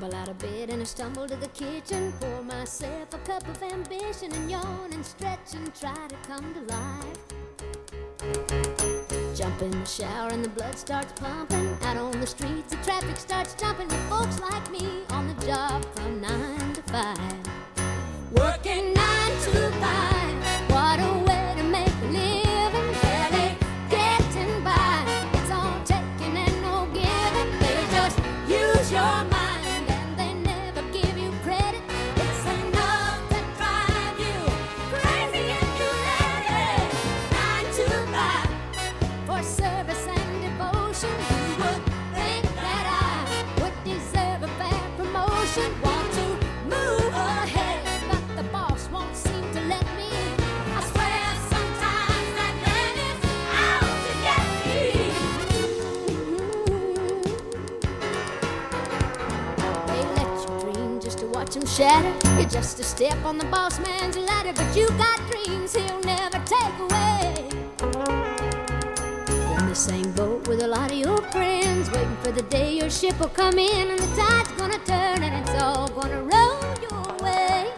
Shuffle out of bed and I stumble to the kitchen, pour myself a cup of ambition and yawn and stretch and try to come to life. Jump in the shower and the blood starts pumping. Out on the streets the traffic starts jumping with folks like me on the job from 9 to 5. Working 9 to 5, what a way to make a living. Barely getting by, it's all taking and no giving. They just use your mind and they never give you credit. It's enough to drive you crazy if you let it. 9 to 5, for service and devotion. You would think that I would deserve a fair promotion. Want to move ahead, but the boss won't seem to let me. I swear sometimes that man is out to get me. They let you dream just to watch him shatter. You're just a step on the boss man's ladder, but you got dreams he'll never take away. You're in the same boat with a lot of your friends, waiting for the day your ship will come in and the tide's gonna turn and it's all gonna roll your way.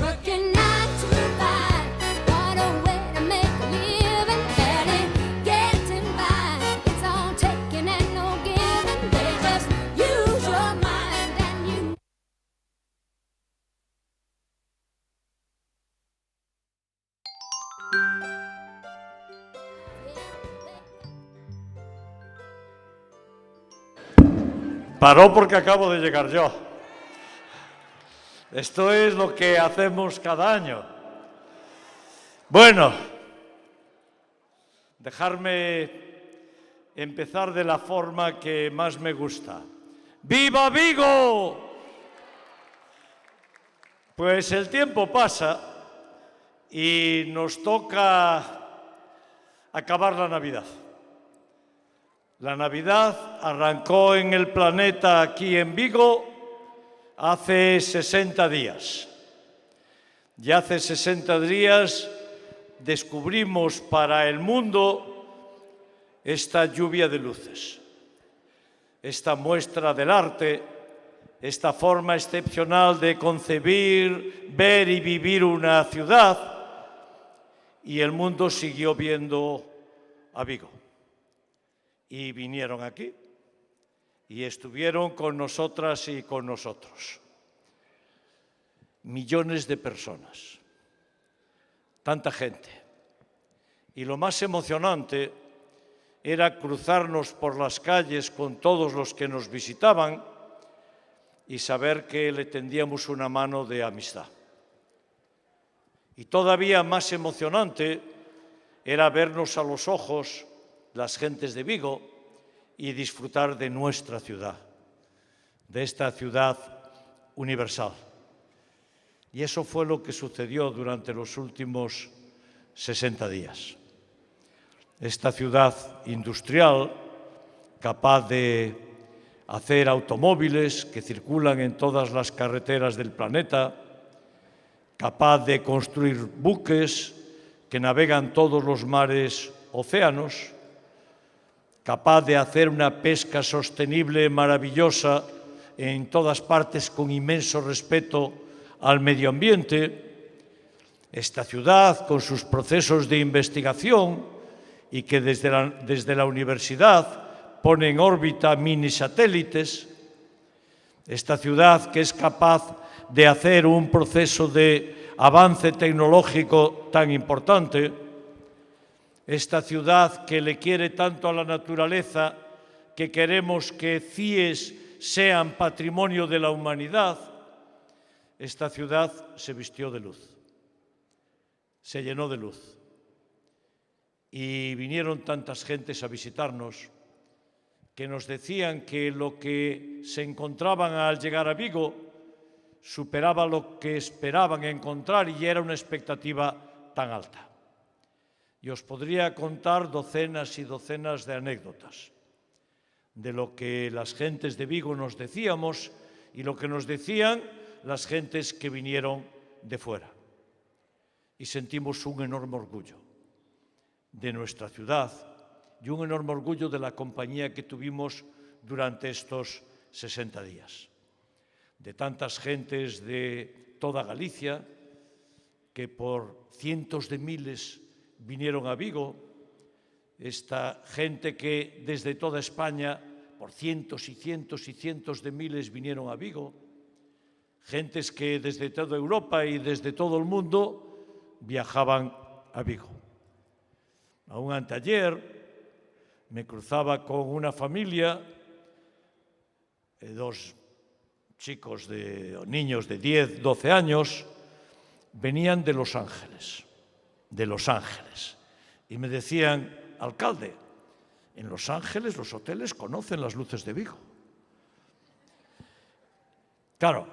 Working 9 to 5, what a way to make a living. Barely getting by, it's all taking and no giving. They just use your mind and you. Paró porque acabo de llegar yo. Esto es lo que hacemos cada año. Bueno, dejarme empezar de la forma que más me gusta. ¡Viva Vigo! Pues el tiempo pasa y nos toca acabar la Navidad. La Navidad arrancó en el planeta aquí en Vigo hace 60 días. Y hace 60 días descubrimos para el mundo esta lluvia de luces, esta muestra del arte, esta forma excepcional de concebir, ver y vivir una ciudad, y el mundo siguió viendo a Vigo. Y vinieron aquí y estuvieron con nosotras y con nosotros. Millones de personas, tanta gente. Y lo más emocionante era cruzarnos por las calles con todos los que nos visitaban y saber que le tendíamos una mano de amistad. Y todavía más emocionante era vernos a los ojos las gentes de Vigo y disfrutar de nuestra ciudad, de esta ciudad universal. Y eso fue lo que sucedió durante los últimos 60 días. Esta ciudad industrial, capaz de hacer automóviles que circulan en todas las carreteras del planeta, capaz de construir buques que navegan todos los mares, océanos, capaz de hacer una pesca sostenible, maravillosa, en todas partes con inmenso respeto al medio ambiente. Esta ciudad, con sus procesos de investigación y que desde la universidad pone en órbita mini satélites. Esta ciudad que es capaz de hacer un proceso de avance tecnológico tan importante. Esta ciudad que le quiere tanto a la naturaleza que queremos que CIES sean patrimonio de la humanidad. Esta ciudad se vistió de luz, se llenó de luz. Y vinieron tantas gentes a visitarnos que nos decían que lo que se encontraban al llegar a Vigo superaba lo que esperaban encontrar y era una expectativa tan alta. Y os podría contar docenas y docenas de anécdotas de lo que las gentes de Vigo nos decíamos y lo que nos decían las gentes que vinieron de fuera. Y sentimos un enorme orgullo de nuestra ciudad y un enorme orgullo de la compañía que tuvimos durante estos 60 días. de tantas gentes de toda Galicia que por cientos de miles vinieron a Vigo, esta gente que desde toda España por cientos y cientos y cientos de miles vinieron a Vigo, gentes que desde toda Europa y desde todo el mundo viajaban a Vigo. Aún anteayer me cruzaba con una familia, dos chicos, niños de 10, 12 años, venían de Los Ángeles, y me decían: alcalde, en Los Ángeles los hoteles conocen las luces de Vigo. Claro,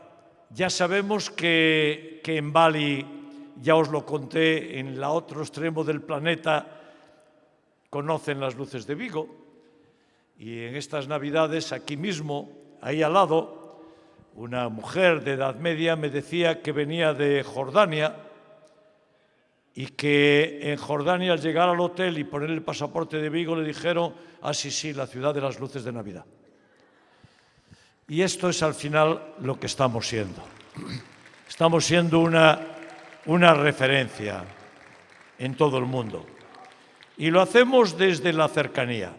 ya sabemos que en Bali, ya os lo conté, en el otro extremo del planeta conocen las luces de Vigo, y en estas Navidades, aquí mismo, ahí al lado, una mujer de edad media me decía que venía de Jordania y que en Jordania, al llegar al hotel y poner el pasaporte de Vigo, le dijeron: ah, sí, la ciudad de las luces de Navidad. Y esto es al final lo que estamos siendo. Estamos siendo una referencia en todo el mundo. Y lo hacemos desde la cercanía,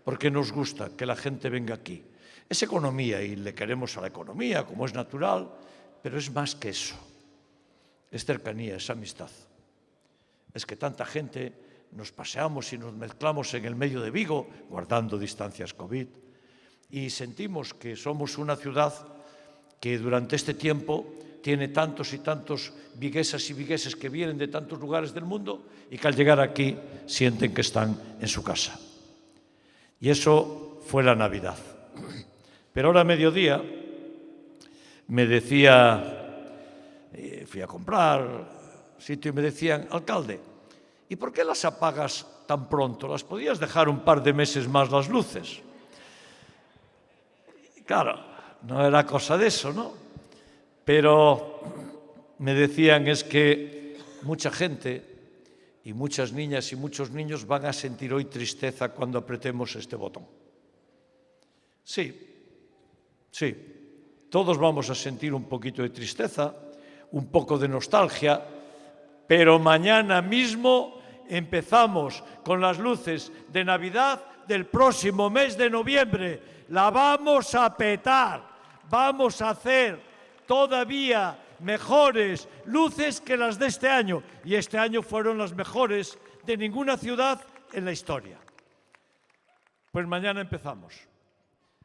porque nos gusta que la gente venga aquí. Es economía y le queremos a la economía, como es natural, pero es más que eso. Es cercanía, es amistad. Es que tanta gente nos paseamos y nos mezclamos en el medio de Vigo, guardando distancias COVID, y sentimos que somos una ciudad que durante este tiempo tiene tantos y tantos viguesas y vigueses que vienen de tantos lugares del mundo y que al llegar aquí sienten que están en su casa. Y eso fue la Navidad. Pero ahora a mediodía me decía, fui a comprar sitio y me decían: alcalde, ¿y por qué las apagas tan pronto? ¿Las podías dejar un par de meses más las luces? Y claro, no era cosa de eso, ¿no? Pero me decían: es que mucha gente y muchas niñas y muchos niños van a sentir hoy tristeza cuando apretemos este botón. Sí, todos vamos a sentir un poquito de tristeza, un poco de nostalgia, pero mañana mismo empezamos con las luces de Navidad del próximo mes de noviembre. La vamos a petar, vamos a hacer todavía mejores luces que las de este año, y este año fueron las mejores de ninguna ciudad en la historia. Pues mañana empezamos.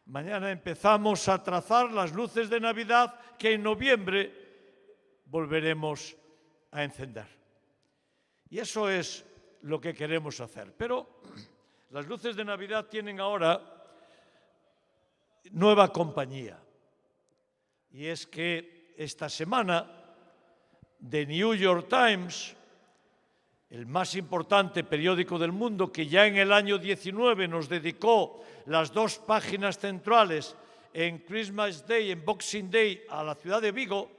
Mañana empezamos a trazar las luces de Navidad que en noviembre volveremos a encender. Y eso es lo que queremos hacer. Pero las luces de Navidad tienen ahora nueva compañía. Y es que esta semana The New York Times, el más importante periódico del mundo, que ya en el año 19 nos dedicó las 2 páginas centrales en Christmas Day, en Boxing Day, a la ciudad de Vigo,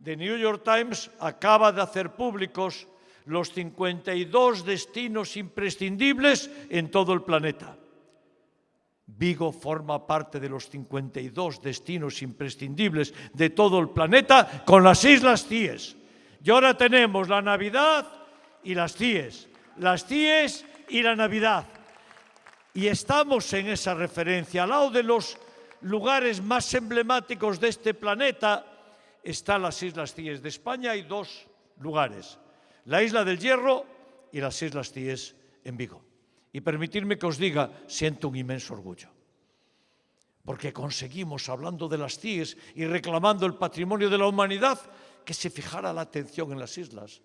The New York Times acaba de hacer públicos los 52 destinos imprescindibles en todo el planeta. Vigo forma parte de los 52 destinos imprescindibles de todo el planeta, con las Islas Cíes. Y ahora tenemos la Navidad y las Cíes y la Navidad. Y estamos en esa referencia. Al lado de los lugares más emblemáticos de este planeta están las Islas Cíes. De España hay 2 lugares: la Isla del Hierro y las Islas Cíes en Vigo. Y permitidme que os diga, siento un inmenso orgullo, porque conseguimos, hablando de las Cíes y reclamando el patrimonio de la humanidad, que se fijara la atención en las islas.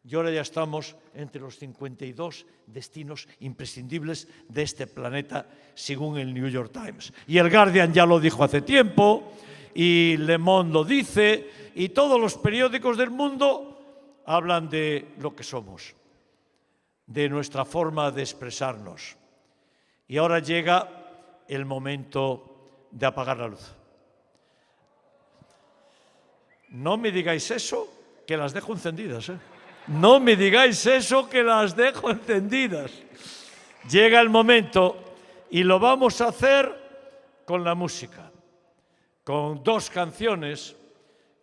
Y ahora ya estamos entre los 52 destinos imprescindibles de este planeta, según el New York Times. Y el Guardian ya lo dijo hace tiempo, y Le Monde lo dice, y todos los periódicos del mundo hablan de lo que somos, de nuestra forma de expresarnos. Y ahora llega el momento de apagar la luz. No me digáis eso, que las dejo encendidas, No me digáis eso, que las dejo encendidas. Llega el momento y lo vamos a hacer con la música con 2 canciones,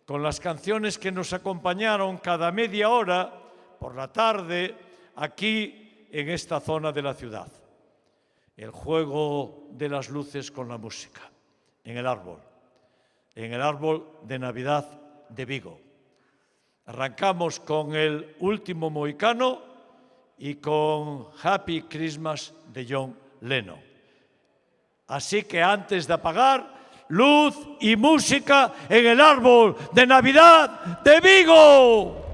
con las canciones que nos acompañaron cada media hora por la tarde aquí en esta zona de la ciudad. El juego de las luces con la música, en el árbol de Navidad de Vigo. Arrancamos con el último mohicano y con Happy Christmas de John Lennon. Así que antes de apagar, luz y música en el árbol de Navidad de Vigo.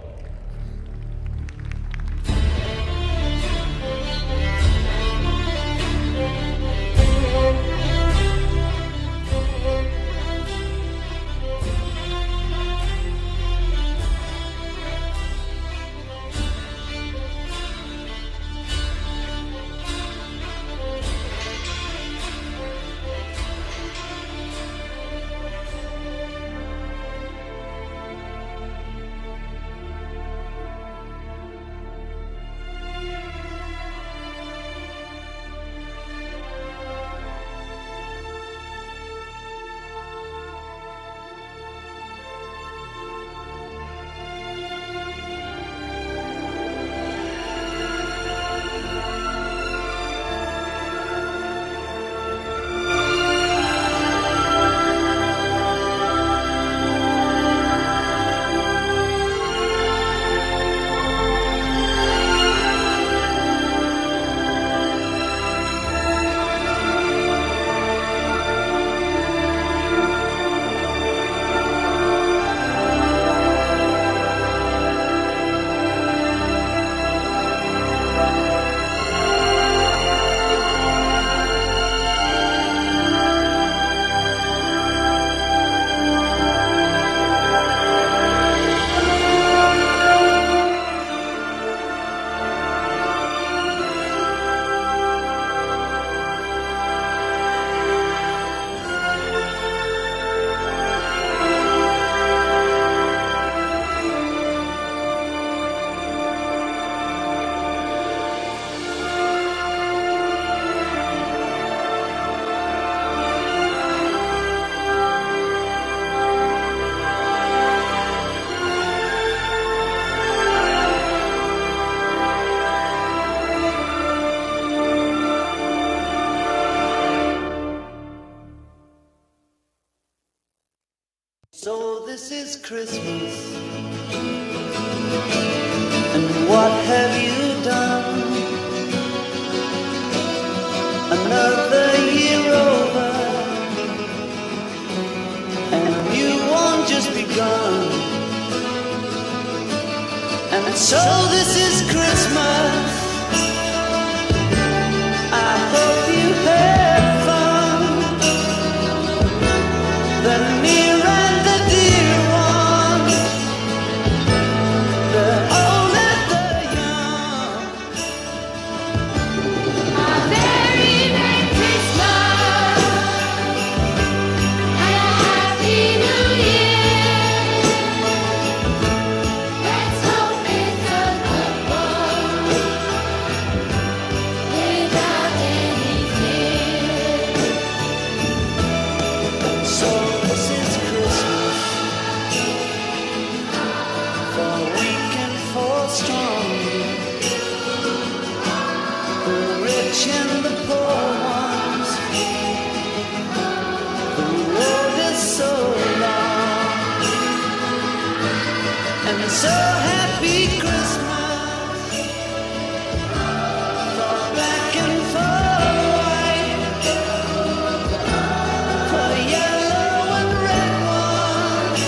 So this is Christmas, and what have you done? Another year over, and you won't just begun. And so this is Christmas, I hope you had fun. The near and the dear ones, the old and the young. A very Merry Christmas and a Happy New Year. Let's hope it's a good one without any fear. So this is Christmas, for weak and for strong, the rich and the poor ones. The road is so long, and so happy Christmas, for black and for white, for yellow and red ones.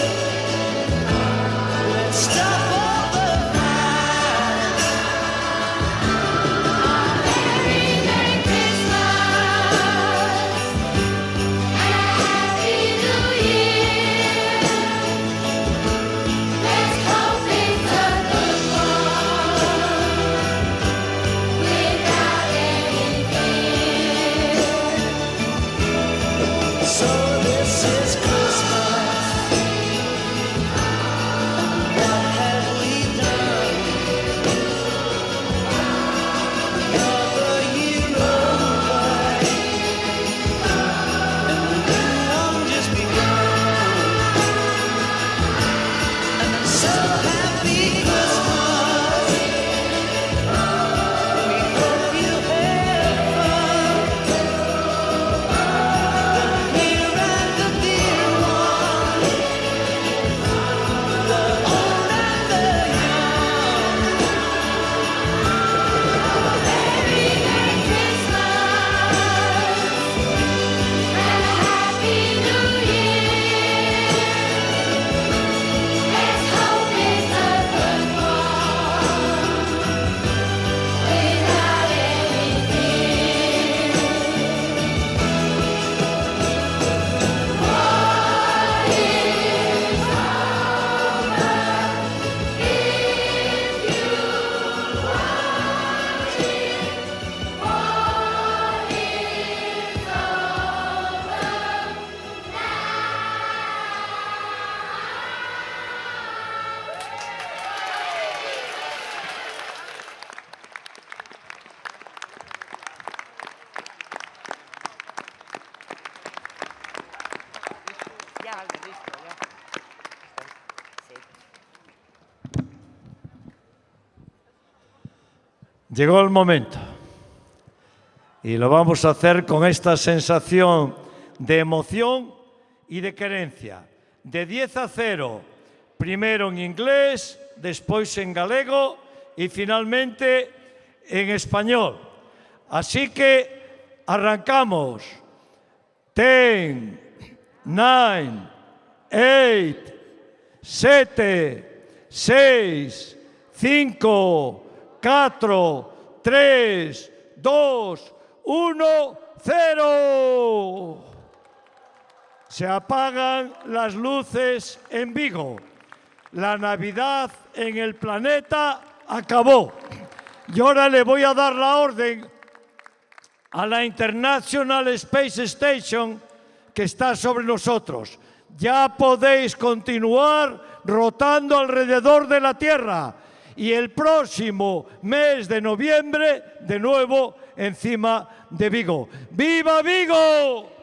Let's stop all the fight. Very Merry Christmas and a Happy New Year. Let's hope it's a Llegó el momento. Y lo vamos a hacer con esta sensación de emoción y de querencia. De 10-0, primero en inglés, despois en galego y finalmente en español. Así que arrancamos. 10, 9, 8, 7, 6, 5, 4, 3, 2, 1, 0. Se apagan las luces en Vigo. La Navidad en el planeta acabó. Y ahora le voy a dar la orden a la International Space Station que está sobre nosotros. Ya podéis continuar rotando alrededor de la Tierra. Y el próximo mes de noviembre, de nuevo, encima de Vigo. ¡Viva Vigo!